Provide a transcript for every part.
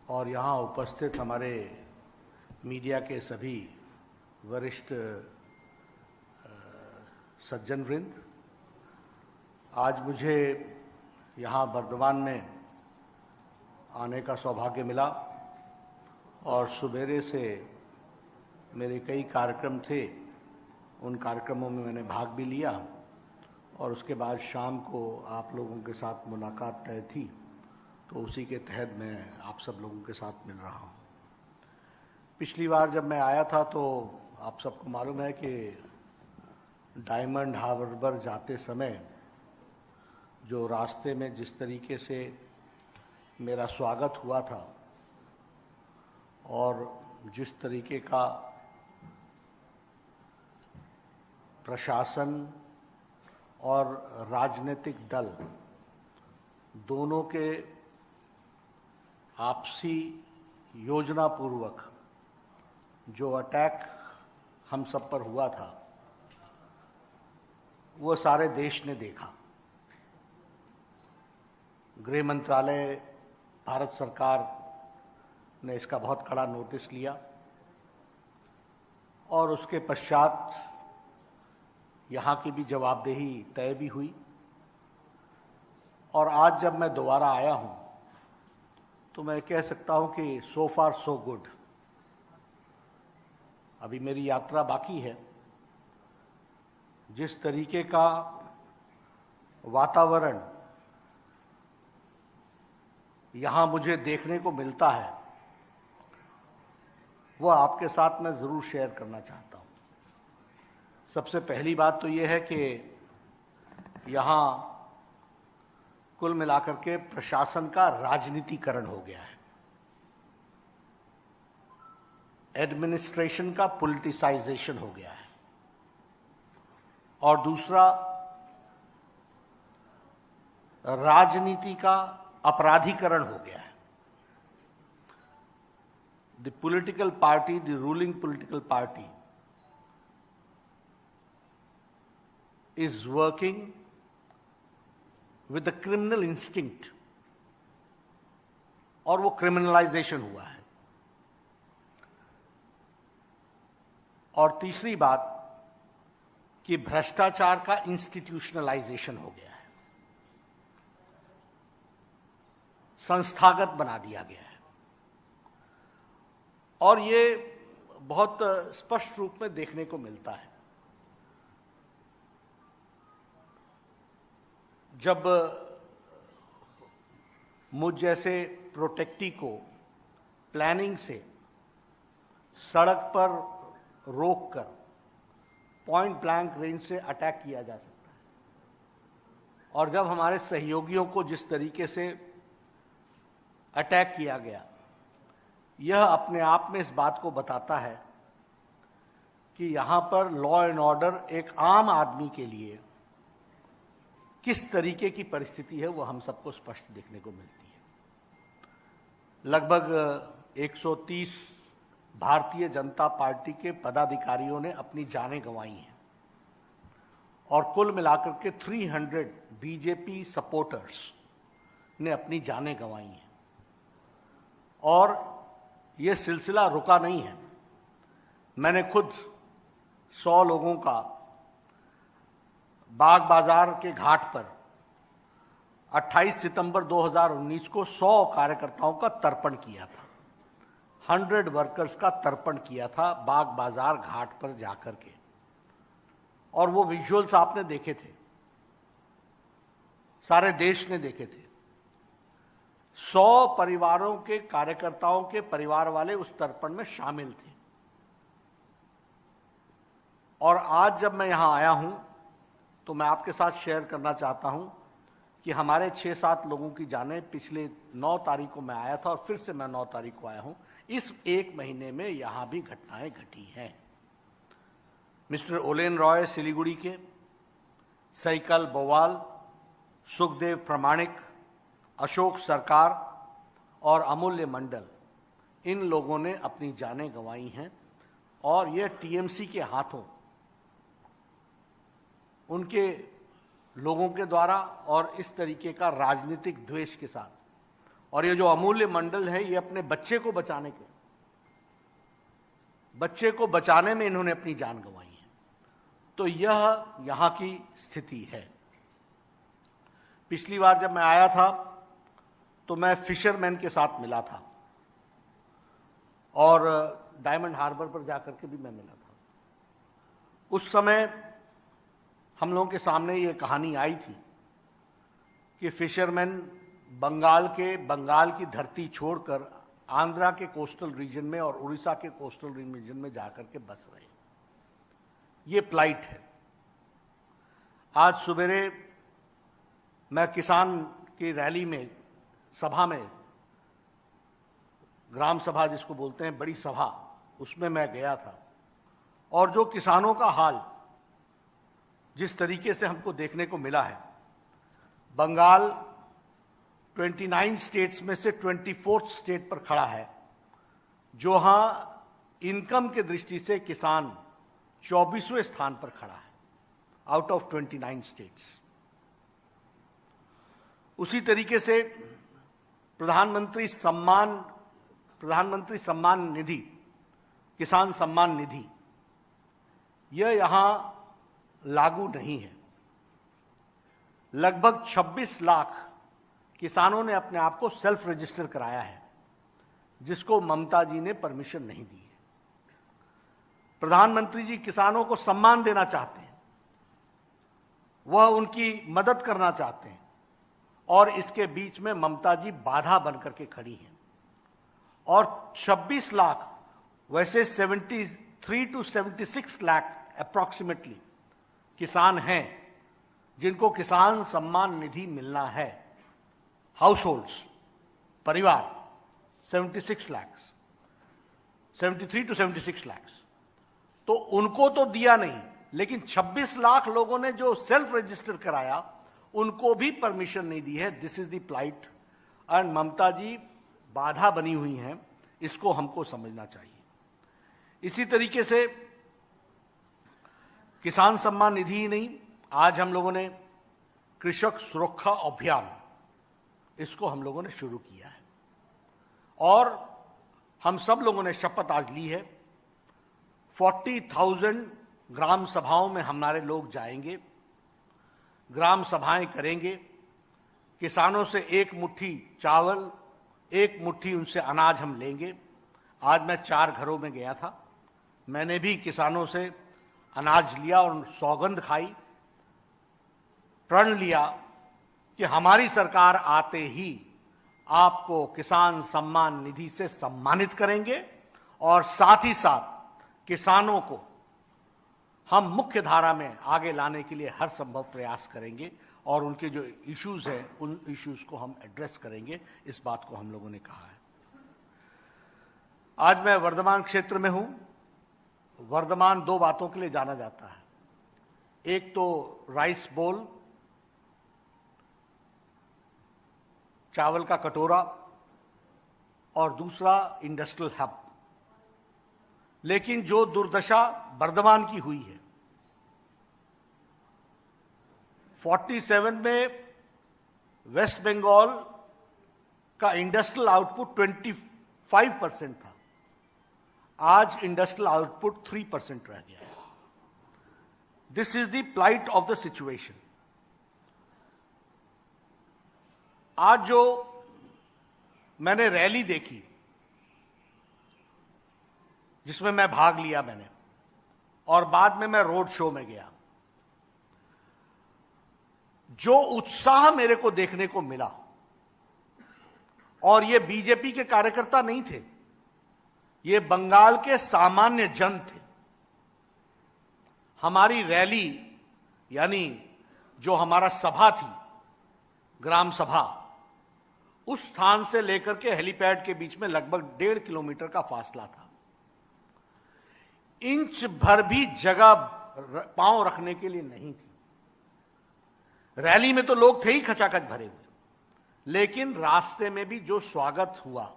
और यहाँ उपस्थित हमारे मीडिया के सभी वरिष्ठ सज्जन वृंद, आज मुझे यहाँ बर्दवान में आने का सौभाग्य मिला और सुबेरे से मेरे कई कार्यक्रम थे। उन कार्यक्रमों में मैंने भाग भी लिया और उसके बाद शाम को आप लोगों के साथ मुलाकात तय थी, तो उसी के तहत मैं आप सब लोगों के साथ मिल रहा हूँ। पिछली बार जब मैं आया था तो आप सबको मालूम है कि डायमंड हार्बर जाते समय जो रास्ते में जिस तरीके से मेरा स्वागत हुआ था और जिस तरीके का प्रशासन और राजनीतिक दल दोनों के आपसी योजनापूर्वक जो अटैक हम सब पर हुआ था, वो सारे देश ने देखा। गृह मंत्रालय, भारत सरकार ने इसका बहुत कड़ा नोटिस लिया और उसके पश्चात यहाँ की भी जवाबदेही तय भी हुई। और आज जब मैं दोबारा आया हूँ तो मैं कह सकता हूँ कि सो फार सो गुड। अभी मेरी यात्रा बाकी है। जिस तरीके का वातावरण यहाँ मुझे देखने को मिलता है वो आपके साथ मैं ज़रूर शेयर करना चाहता हूँ। सबसे पहली बात तो ये है कि यहाँ कुल मिलाकर के प्रशासन का राजनीतिकरण हो गया है, एडमिनिस्ट्रेशन का पॉलिटिसाइजेशन हो गया है। और दूसरा, राजनीति का अपराधीकरण हो गया है। The political party, the ruling political party is working with the criminal instinct और वो क्रिमिनलाइजेशन हुआ है। और तीसरी बात कि भ्रष्टाचार का इंस्टीट्यूशनलाइजेशन हो गया है, संस्थागत बना दिया गया है। और ये बहुत स्पष्ट रूप में देखने को मिलता है। जब मुझ जैसे प्रोटेक्टी को प्लानिंग से सड़क पर रोककर पॉइंट ब्लैंक रेंज से अटैक किया जा सकता है, और जब हमारे सहयोगियों को जिस तरीके से अटैक किया गया, यह अपने आप में इस बात को बताता है कि यहाँ पर लॉ एंड ऑर्डर एक आम आदमी के लिए किस तरीके की परिस्थिति है वो हम सबको स्पष्ट देखने को मिलती है। लगभग 130 भारतीय जनता पार्टी के पदाधिकारियों ने अपनी जानें गंवाई हैं और कुल मिलाकर के 300 बीजेपी सपोर्टर्स ने अपनी जानें गंवाई हैं। और ये सिलसिला रुका नहीं है। मैंने खुद 100 लोगों का बाग बाजार के घाट पर 28 सितंबर 2019 को 100 कार्यकर्ताओं का तर्पण किया था, 100 वर्कर्स का तर्पण किया था बाग बाजार घाट पर जाकर के। और वो विजुअल्स आपने देखे थे, सारे देश ने देखे थे। 100 परिवारों के कार्यकर्ताओं के परिवार वाले उस तर्पण में शामिल थे। और आज जब मैं यहां आया हूं तो मैं आपके साथ शेयर करना चाहता हूं कि हमारे 6-7 लोगों की जानें, पिछले 9 तारीख को मैं आया था और फिर से मैं 9 तारीख को आया हूं, इस 1 महीने में यहां भी घटनाएं घटी हैं। मिस्टर ओलेन रॉय सिलीगुड़ी के, सैकल बोवाल, सुखदेव प्रमाणिक, अशोक सरकार और अमूल्य मंडल, इन लोगों ने अपनी जानें गंवाई हैं। और यह टीएमसी के हाथों, उनके लोगों के द्वारा और इस तरीके का राजनीतिक द्वेष के साथ और ये जो अमूल्य मंडल है, ये अपने बच्चे को बचाने में इन्होंने अपनी जान गंवाई है। तो यह यहां की स्थिति है। पिछली बार जब मैं आया था तो मैं फिशरमैन के साथ मिला था और डायमंड हार्बर पर जाकर के भी मैं मिला था। उस समय हम लोगों के सामने ये कहानी आई थी कि फिशरमैन बंगाल की धरती छोड़कर आंध्रा के कोस्टल रीजन में और उड़ीसा के कोस्टल रीजन में जाकर के बस रहे। ये प्लाइट है। आज सुबेरे मैं किसान की रैली में, सभा में, ग्राम सभा जिसको बोलते हैं, बड़ी सभा, उसमें मैं गया था और जो किसानों का हाल जिस तरीके से हमको देखने को मिला है, बंगाल 29 स्टेट्स में से 24th स्टेट पर खड़ा है, जहां इनकम के दृष्टि से किसान 24वें स्थान पर खड़ा है आउट ऑफ 29 स्टेट्स। उसी तरीके से प्रधानमंत्री सम्मान निधि, किसान सम्मान निधि, यह यहां लागू नहीं है। लगभग 26 लाख किसानों ने अपने आप को सेल्फ रजिस्टर कराया है, जिसको ममता जी ने परमिशन नहीं दी है। प्रधानमंत्री जी किसानों को सम्मान देना चाहते हैं, वह उनकी मदद करना चाहते हैं, और इसके बीच में ममता जी बाधा बनकर के खड़ी हैं। और 26 लाख, वैसे 73 to 76 लाख अप्रॉक्सीमेटली किसान हैं जिनको किसान सम्मान निधि मिलना है। हाउस होल्ड्स, परिवार 73 to 76 लाख, तो उनको तो दिया नहीं, लेकिन 26 लाख लोगों ने जो सेल्फ रजिस्टर कराया उनको भी परमिशन नहीं दी है। This is the plight, and Mamata ji बाधा बनी हुई हैं, इसको हमको समझना चाहिए। इसी तरीके से किसान सम्मान निधि ही नहीं, आज हम लोगों ने कृषक सुरक्षा अभियान, इसको हम लोगों ने शुरू किया है और हम सब लोगों ने शपथ आज ली है। 40,000 ग्राम सभाओं में हमारे लोग जाएंगे, ग्राम सभाएं करेंगे, किसानों से एक मुट्ठी चावल, एक मुट्ठी उनसे अनाज हम लेंगे। आज मैं 4 घरों में गया था, मैंने भी किसानों से अनाज लिया और सौगंध खाई, प्रण लिया कि हमारी सरकार आते ही आपको किसान सम्मान निधि से सम्मानित करेंगे और साथ ही साथ किसानों को हम मुख्य धारा में आगे लाने के लिए हर संभव प्रयास करेंगे और उनके जो इश्यूज हैं उन इश्यूज को हम एड्रेस करेंगे। इस बात को हम लोगों ने कहा है। आज मैं वर्धमान क्षेत्र में हूं। वर्धमान 2 बातों के लिए जाना जाता है, एक तो राइस बोल, चावल का कटोरा, और दूसरा इंडस्ट्रियल हब। लेकिन जो दुर्दशा वर्धमान की हुई है, 47 में वेस्ट बंगाल का इंडस्ट्रियल आउटपुट 25% था, आज इंडस्ट्रियल आउटपुट 3% रह गया है। This is the plight of the situation. आज जो मैंने रैली देखी, जिसमें मैं भाग लिया मैंने, और बाद में मैं रोड शो में गया, जो उत्साह मेरे को देखने को मिला, और ये बीजेपी के कार्यकर्ता नहीं थे, ये बंगाल के सामान्य जन थे। हमारी रैली, यानी जो हमारा सभा थी, ग्राम सभा, उस स्थान से लेकर के हेलीपैड के बीच में लगभग 1.5 किलोमीटर का फासला था। इंच भर भी जगह पांव रखने के लिए नहीं थी। रैली में तो लोग थे ही खचाखच भरे हुए, लेकिन रास्ते में भी जो स्वागत हुआ,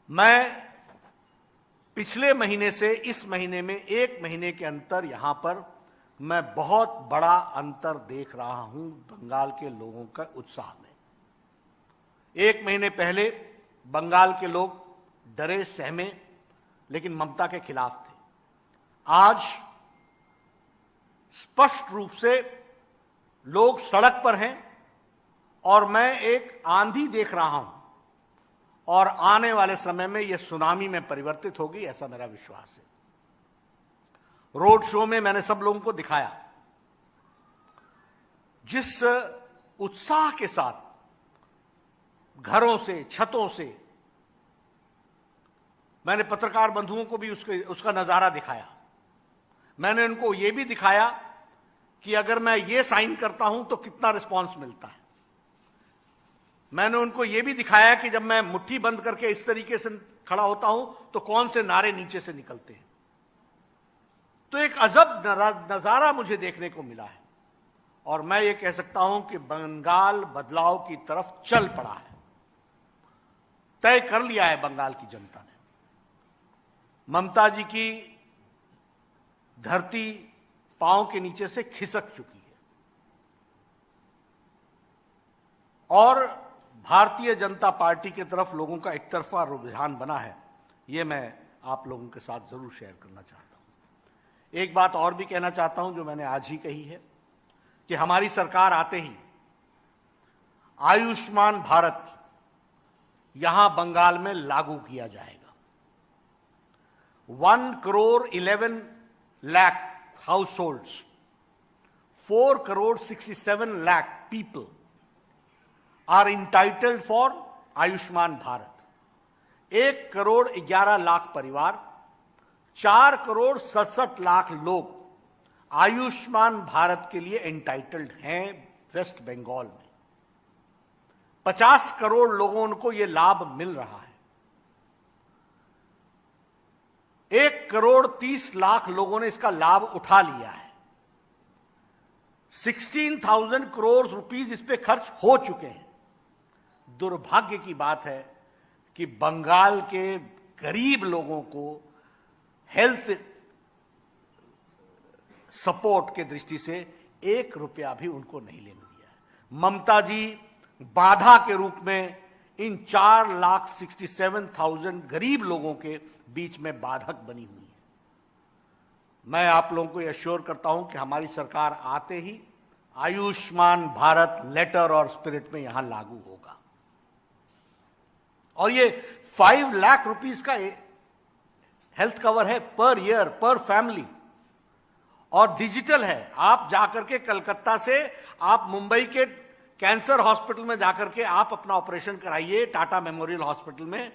मैं पिछले महीने से इस महीने में 1 महीने के अंतर यहां पर मैं बहुत बड़ा अंतर देख रहा हूं बंगाल के लोगों का उत्साह में। 1 महीने पहले बंगाल के लोग डरे सहमे लेकिन ममता के खिलाफ थे। आज स्पष्ट रूप से लोग सड़क पर हैं और मैं एक आंधी देख रहा हूं और आने वाले समय में यह सुनामी में परिवर्तित होगी, ऐसा मेरा विश्वास है। रोड शो में मैंने सब लोगों को दिखाया जिस उत्साह के साथ घरों से, छतों से, मैंने पत्रकार बंधुओं को भी उसका नजारा दिखाया। मैंने उनको यह भी दिखाया कि अगर मैं ये साइन करता हूं तो कितना रिस्पांस मिलता है। मैंने उनको यह भी दिखाया कि जब मैं मुट्ठी बंद करके इस तरीके से खड़ा होता हूं तो कौन से नारे नीचे से निकलते हैं। तो एक अजब नजारा मुझे देखने को मिला है और मैं ये कह सकता हूं कि बंगाल बदलाव की तरफ चल पड़ा है। तय कर लिया है बंगाल की जनता ने। ममता जी की धरती पांव के नीचे से खिसक चुकी है और भारतीय जनता पार्टी की तरफ लोगों का एक तरफा रुझान बना है। यह मैं आप लोगों के साथ जरूर शेयर करना चाहता हूं। एक बात और भी कहना चाहता हूं जो मैंने आज ही कही है कि हमारी सरकार आते ही आयुष्मान भारत यहां बंगाल में लागू किया जाएगा। 1,11,00,000 households, 4,67,00,000 people are entitled for Ayushman Bharat. 1,11,00,000 परिवार, 4,67,00,000 लोग आयुष्मान भारत के लिए एंटाइटल्ड हैं वेस्ट बंगाल में। 50 करोड़ लोगों को यह लाभ मिल रहा है। 1,30,00,000 लोगों ने इसका लाभ उठा लिया है। 16,000 करोड़ रुपीस इस पे खर्च हो चुके हैं। दुर्भाग्य की बात है कि बंगाल के गरीब लोगों को हेल्थ सपोर्ट के दृष्टि से 1 रुपया भी उनको नहीं लेने दिया है। ममता जी बाधा के रूप में इन 4,67,000 गरीब लोगों के बीच में बाधक बनी हुई है। मैं आप लोगों को एश्योर करता हूं कि हमारी सरकार आते ही आयुष्मान भारत लेटर और स्पिरिट में यहां लागू होगा और ये 5 लाख रुपीस का हेल्थ कवर है पर ईयर पर फैमिली और डिजिटल है। आप जाकर के कलकत्ता से आप मुंबई के कैंसर हॉस्पिटल में जाकर के आप अपना ऑपरेशन कराइए, टाटा मेमोरियल हॉस्पिटल में।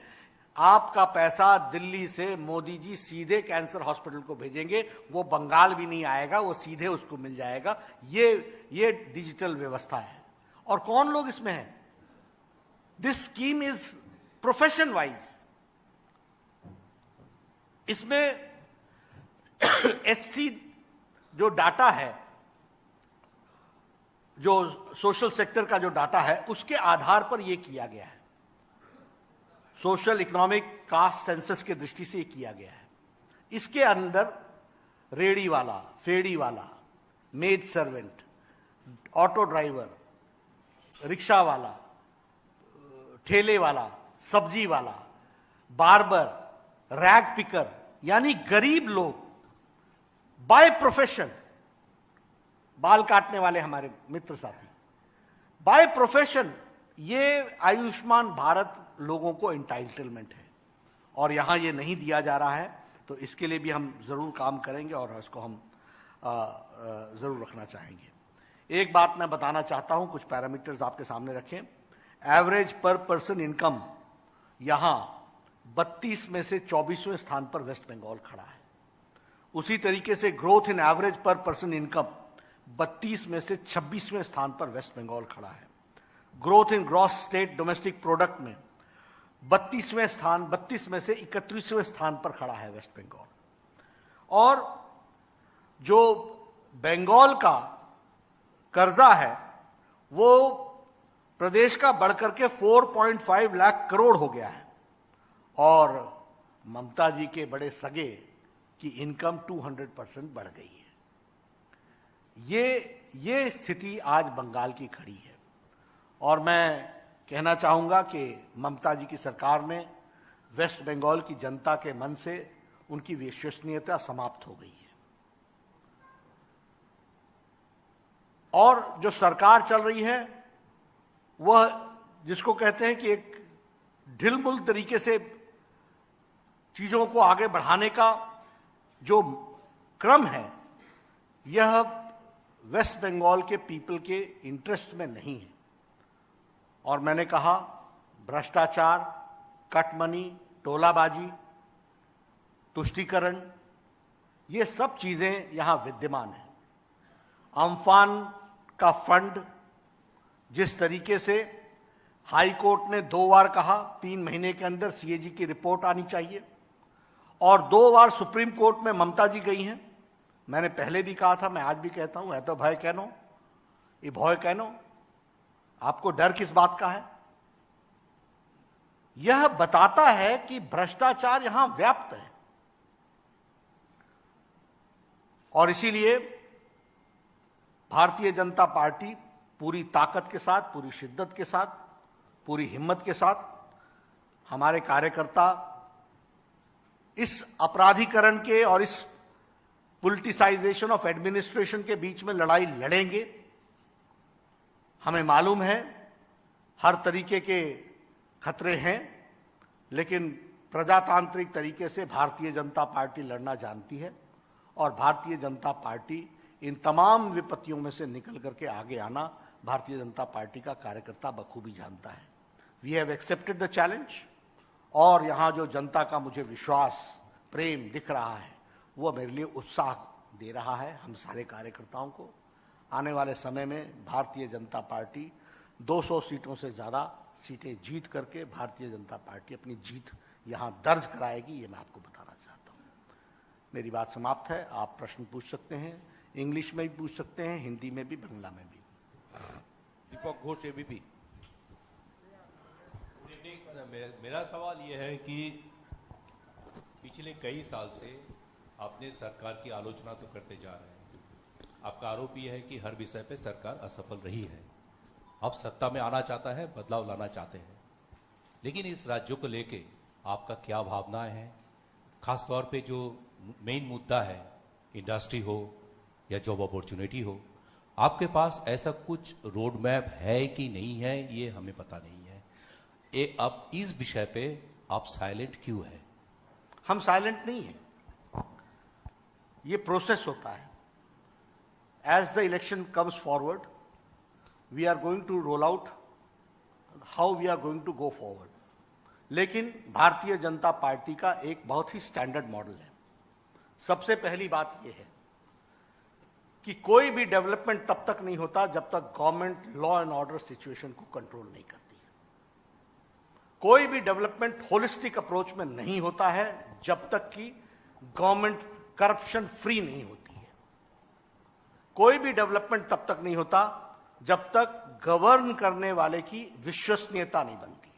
आपका पैसा दिल्ली से मोदी जी सीधे कैंसर हॉस्पिटल को भेजेंगे, वो बंगाल भी नहीं आएगा, वो सीधे उसको मिल जाएगा। ये डिजिटल व्यवस्था है। और कौन लोग इसमें हैं? This scheme is profession wise. इसमें एससी जो डाटा है, जो सोशल सेक्टर का जो डाटा है, उसके आधार पर यह किया गया है। सोशल इकोनॉमिक कास्ट सेंसस के दृष्टि से किया गया है। इसके अंदर रेडी वाला, फेड़ी वाला, maid servant, auto driver, rickshaw वाला, ठेले वाला, सब्जी वाला, बार्बर, रैग पिकर, यानी गरीब लोग बाय प्रोफेशन, बाल काटने वाले हमारे मित्र साथी, बाय प्रोफेशन ये आयुष्मान भारत लोगों को एंटाइटलमेंट है और यहां ये नहीं दिया जा रहा है। तो इसके लिए भी हम जरूर काम करेंगे और इसको हम जरूर रखना चाहेंगे। एक बात मैं बताना चाहता हूं, कुछ पैरामीटर्स आपके सामने रखें। एवरेज पर पर्सन इनकम यहां 32 में से 24वें स्थान पर वेस्ट बंगाल खड़ा है। उसी तरीके से ग्रोथ इन एवरेज पर पर्सन इनकम 32 में से 26वें स्थान पर वेस्ट बंगाल खड़ा है। Growth in gross state domestic product में 32 में से 31वें स्थान पर खड़ा है वेस्ट बंगाल। और जो बंगाल का कर्जा है वो प्रदेश का बढ़कर के 4.5 लाख करोड़ हो गया है और ममता जी के बड़े सगे की इनकम 200% बढ़ गई है। ये स्थिति आज बंगाल की खड़ी है और मैं कहना चाहूंगा कि ममता जी की सरकार ने वेस्ट बंगाल की जनता के मन से उनकी विश्वसनीयता समाप्त हो गई है और जो सरकार चल रही है वह जिसको कहते हैं कि एक ढिलमुल तरीके से चीजों को आगे बढ़ाने का जो क्रम है यह वेस्ट बंगाल के पीपल के इंटरेस्ट में नहीं है। और मैंने कहा भ्रष्टाचार, कटमनी, टोलाबाजी, तुष्टीकरण, ये सब चीजें यहां विद्यमान हैं। अम्फान का फंड जिस तरीके से हाई कोर्ट ने 2 बार कहा 3 महीने के अंदर सीएजी की रिपोर्ट आनी चाहिए और 2 बार सुप्रीम कोर्ट में ममता जी गई हैं। मैंने पहले भी कहा था, मैं आज भी कहता हूं, है तो भय कहनो, ये भय कहनो, आपको डर किस बात का है? यह बताता है कि भ्रष्टाचार यहां व्याप्त है और इसीलिए भारतीय जनता पार्टी पूरी ताकत के साथ, पूरी शिद्दत के साथ, पूरी हिम्मत के साथ हमारे कार्यकर्ता इस अपराधीकरण के और इस पॉलिटिसाइजेशन ऑफ एडमिनिस्ट्रेशन के बीच में लड़ाई लड़ेंगे। हमें मालूम है हर तरीके के खतरे हैं, लेकिन प्रजातांत्रिक तरीके से भारतीय जनता पार्टी लड़ना जानती है और भारतीय जनता पार्टी इन तमाम विपत्तियों में से निकल करके आगे आना भारतीय जनता पार्टी का कार्यकर्ता बखूबी जानता है। We have accepted the challenge और यहां जो जनता का मुझे विश्वास, प्रेम दिख रहा है वो मेरे लिए उत्साह दे रहा है हम सारे कार्यकर्ताओं को। आने वाले समय में भारतीय जनता पार्टी 200 सीटों से ज़्यादा सीटें जीत करके भारतीय जनता पार्टी अपनी जीत यहाँ दर्ज कराएगी, ये मैं आपको बताना चाहता हूँ। मेरी बात समाप्त है। आप प्रश्न पूछ सकते हैं, इंग्लिश में भी पूछ सकते हैं, हिंदी में भी, बांग्ला में भी। दीपक घोष, एबीपी। मेरा सवाल ये है कि पिछले कई साल से आपने सरकार की आलोचना तो करते जा रहे हैं। आपका आरोप यह है कि हर विषय पे सरकार असफल रही है। अब सत्ता में आना चाहता है, बदलाव लाना चाहते हैं, लेकिन इस राज्यों को लेके आपका क्या भावनाएं हैं? खासतौर पे जो मेन मुद्दा है, इंडस्ट्री हो या जॉब अपॉर्चुनिटी हो, आपके पास ऐसा कुछ रोड मैप है कि नहीं है, ये हमें पता नहीं है। अब इस विषय पे आप साइलेंट क्यों है? हम साइलेंट नहीं हैं, ये प्रोसेस होता है। As the election comes forward we are going to roll out how we are going to go forward. लेकिन भारतीय जनता पार्टी का एक बहुत ही स्टैंडर्ड मॉडल है। सबसे पहली बात यह है कि कोई भी डेवलपमेंट तब तक नहीं होता जब तक government law and order situation को कंट्रोल नहीं करती है। कोई भी डेवलपमेंट होलिस्टिक अप्रोच में नहीं होता है जब तक कि गवर्नमेंट करप्शन फ्री नहीं होती है। कोई भी डेवलपमेंट तब तक नहीं होता जब तक गवर्न करने वाले की विश्वसनीयता नहीं बनती है।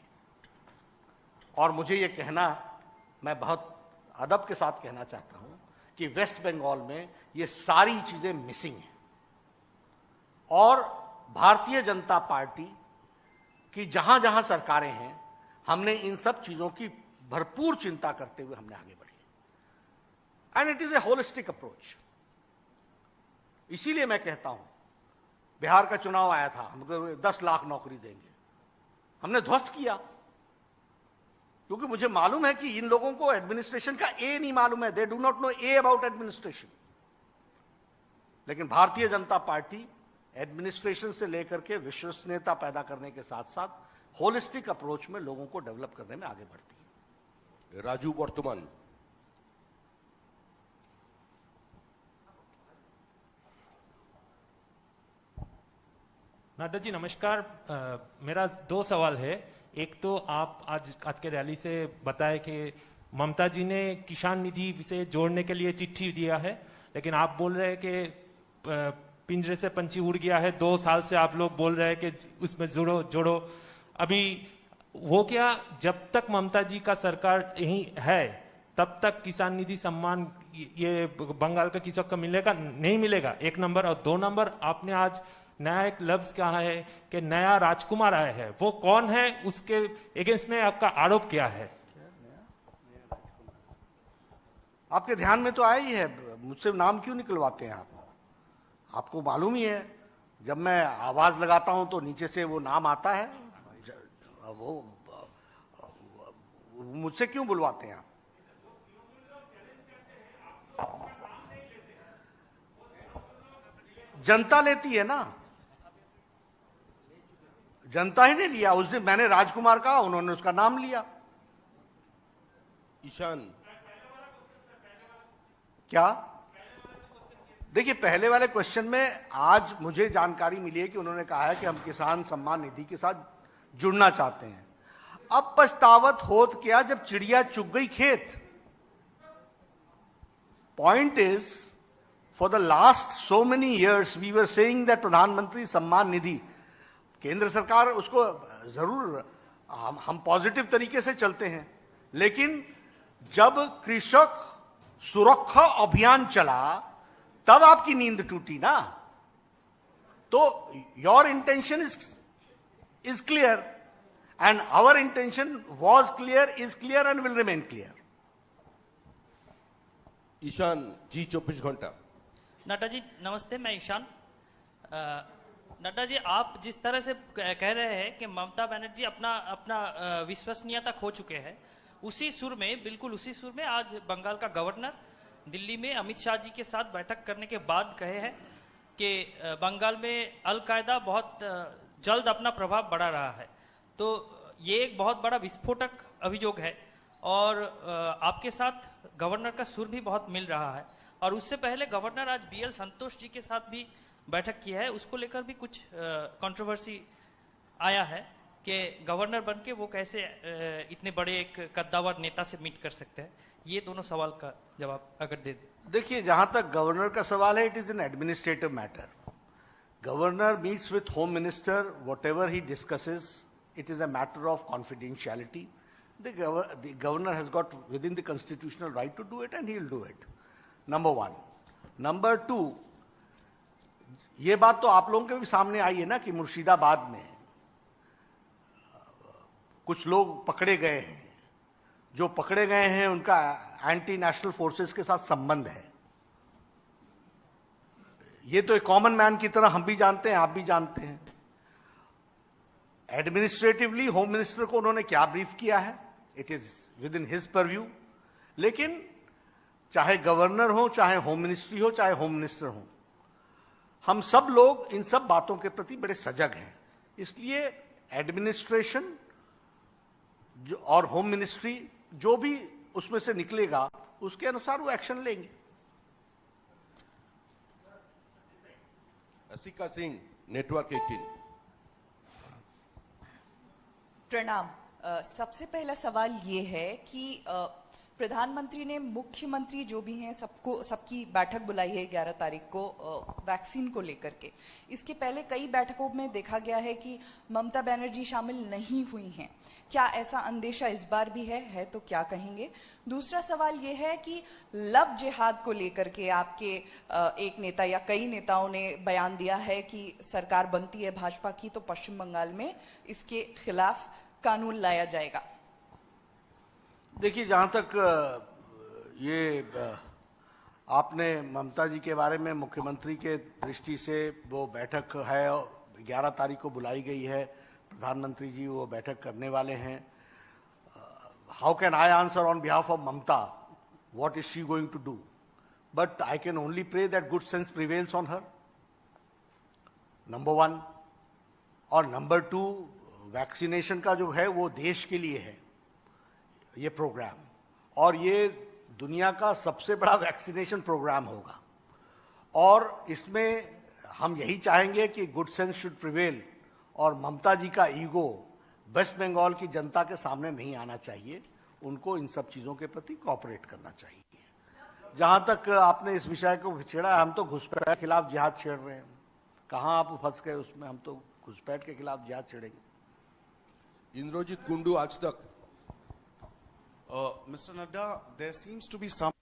और मुझे यह कहना, मैं बहुत अदब के साथ कहना चाहता हूं कि वेस्ट बंगाल में ये सारी चीजें मिसिंग हैं और भारतीय जनता पार्टी की जहां जहां सरकारें हैं, हमने इन सब चीजों की भरपूर चिंता करते हुए हमने आगे बढ़ी and it is a holistic approach. इसीलिए मैं कहता हूं, बिहार का चुनाव आया था, हमको 10 लाख नौकरी देंगे, हमने ध्वस्त किया क्योंकि मुझे मालूम है कि इन लोगों को एडमिनिस्ट्रेशन का ए नहीं मालूम है। They do not know A about administration. लेकिन भारतीय जनता पार्टी एडमिनिस्ट्रेशन से लेकर के विश्वसनीयता पैदा करने के साथ साथ होलिस्टिक अप्रोच में लोगों को डेवलप करने में आगे बढ़ती है। राजू वर्तमान। नड्डा जी नमस्कार। मेरा 2 सवाल है। एक तो आप आज के रैली से बताए कि ममता जी ने किसान निधि से जोड़ने के लिए चिट्ठी दिया है, लेकिन आप बोल रहे हैं कि पिंजरे से पंछी उड़ गया है। 2 साल से आप लोग बोल रहे हैं कि उसमें जोड़ो। अभी वो क्या, जब तक ममता जी का सरकार यही है तब तक किसान निधि सम्मान ये बंगाल का किसान को मिलेगा नहीं मिलेगा? 1 नंबर। और 2 नंबर, आपने आज नया एक लफ्ज कहा है कि नया राजकुमार आया है, वो कौन है, उसके अगेंस्ट में आपका आरोप क्या है? आपके ध्यान में तो आया ही है, मुझसे नाम क्यों निकलवाते हैं आप? आपको मालूम ही है, जब मैं आवाज लगाता हूं तो नीचे से वो नाम आता है। वो मुझसे क्यों बुलवाते हैं आप? जनता लेती है ना, जनता ही ने लिया। उस दिन मैंने राजकुमार कहा, उन्होंने उसका नाम लिया। ईशान, क्या? देखिए, पहले वाले क्वेश्चन में आज मुझे जानकारी मिली है कि उन्होंने कहा है कि हम किसान सम्मान निधि के साथ जुड़ना चाहते हैं। अब पछतावत होत क्या जब चिड़िया चुग गई खेत। Point is, for the last so many years we were saying that Pradhanmantri Samman निधि, केंद्र सरकार उसको जरूर, हम पॉजिटिव तरीके से चलते हैं, लेकिन जब कृषक सुरक्षा अभियान चला तब आपकी नींद टूटी ना। तो your intention is clear and our intention was clear, is clear and will remain clear. Ishan ji 24 घंटा। नड्डा जी नमस्ते, मैं ईशान। नड्डा जी, आप जिस तरह से कह रहे हैं कि ममता बनर्जी अपना विश्वसनीयता खो चुके हैं, उसी सुर में, बिल्कुल उसी सुर में आज बंगाल का गवर्नर दिल्ली में अमित शाह जी के साथ बैठक करने के बाद कहे हैं कि बंगाल में अलकायदा बहुत जल्द अपना प्रभाव बढ़ा रहा है। तो ये एक बहुत बड़ा विस्फोटक अभियोग है और आपके साथ गवर्नर का सुर भी बहुत मिल रहा है। और उससे पहले गवर्नर आज BL संतोष जी के साथ भी बैठक किया है, उसको लेकर भी कुछ कंट्रोवर्सी आया है कि गवर्नर बन के वो कैसे इतने बड़े एक कद्दावर नेता से मीट कर सकते हैं। ये दोनों सवाल का जवाब अगर दे दे। देखिए, जहां तक गवर्नर का सवाल है, it is an administrative matter. Governor meets with home minister, what ever he discusses, it is a matter of confidentiality. The governor has got within the constitutional right to do it and he will do it. Number one. Number two, ये बात तो आप लोगों के भी सामने आई है ना कि मुर्शिदाबाद में कुछ लोग पकड़े गए हैं। जो पकड़े गए हैं उनका एंटी नेशनल फोर्सेस के साथ संबंध है। ये तो एक कॉमन मैन की तरह हम भी जानते हैं, आप भी जानते हैं। एडमिनिस्ट्रेटिवली होम मिनिस्टर को उन्होंने क्या ब्रीफ किया है, it is with in his purview. लेकिन चाहे गवर्नर हो, चाहे होम मिनिस्ट्री हो, चाहे होम मिनिस्टर हो, हम सब लोग इन सब बातों के प्रति बड़े सजग हैं। इसलिए एडमिनिस्ट्रेशन जो और होम मिनिस्ट्री जो भी उसमें से निकलेगा उसके अनुसार वो एक्शन लेंगे। असिका सिंह, नेटवर्क 18। प्रणाम। सबसे पहला सवाल ये है कि प्रधानमंत्री ने मुख्यमंत्री जो भी हैं सबकी बैठक बुलाई है 11 तारीख को वैक्सीन को लेकर के। इसके पहले कई बैठकों में देखा गया है कि ममता बनर्जी शामिल नहीं हुई हैं। क्या ऐसा अंदेशा इस बार भी है तो क्या कहेंगे? दूसरा सवाल ये है कि लव जिहाद को लेकर के आपके एक नेता या कई नेताओं ने बयान दिया है कि सरकार बनती है भाजपा की तो पश्चिम बंगाल में इसके खिलाफ कानून लाया जाएगा। देखिए, जहाँ तक ये आपने ममता जी के बारे में, मुख्यमंत्री के दृष्टि से वो बैठक है 11 तारीख को बुलाई गई है, प्रधानमंत्री जी वो बैठक करने वाले हैं। How can I answer on behalf of Mamata what is she going to do? But I can only pray that good sense prevails on her, number one. और नंबर टू, वैक्सीनेशन का जो है वो देश के लिए है ये प्रोग्राम, और ये दुनिया का सबसे बड़ा वैक्सीनेशन प्रोग्राम होगा। और इसमें हम यही चाहेंगे कि गुड सेंस शुड प्रिवेल और ममता जी का ईगो वेस्ट बंगाल की जनता के सामने नहीं आना चाहिए। उनको इन सब चीज़ों के प्रति कोऑपरेट करना चाहिए। जहाँ तक आपने इस विषय को छेड़ा, हम तो घुसपैठ के खिलाफ जिहाद छेड़ रहे हैं। कहाँ आप फंस गए उसमें? हम तो घुसपैठ के खिलाफ जिहाद छेड़ेंगे। इंद्रजीत कुंडू, आज तक। Mr. Nadda, there seems to be some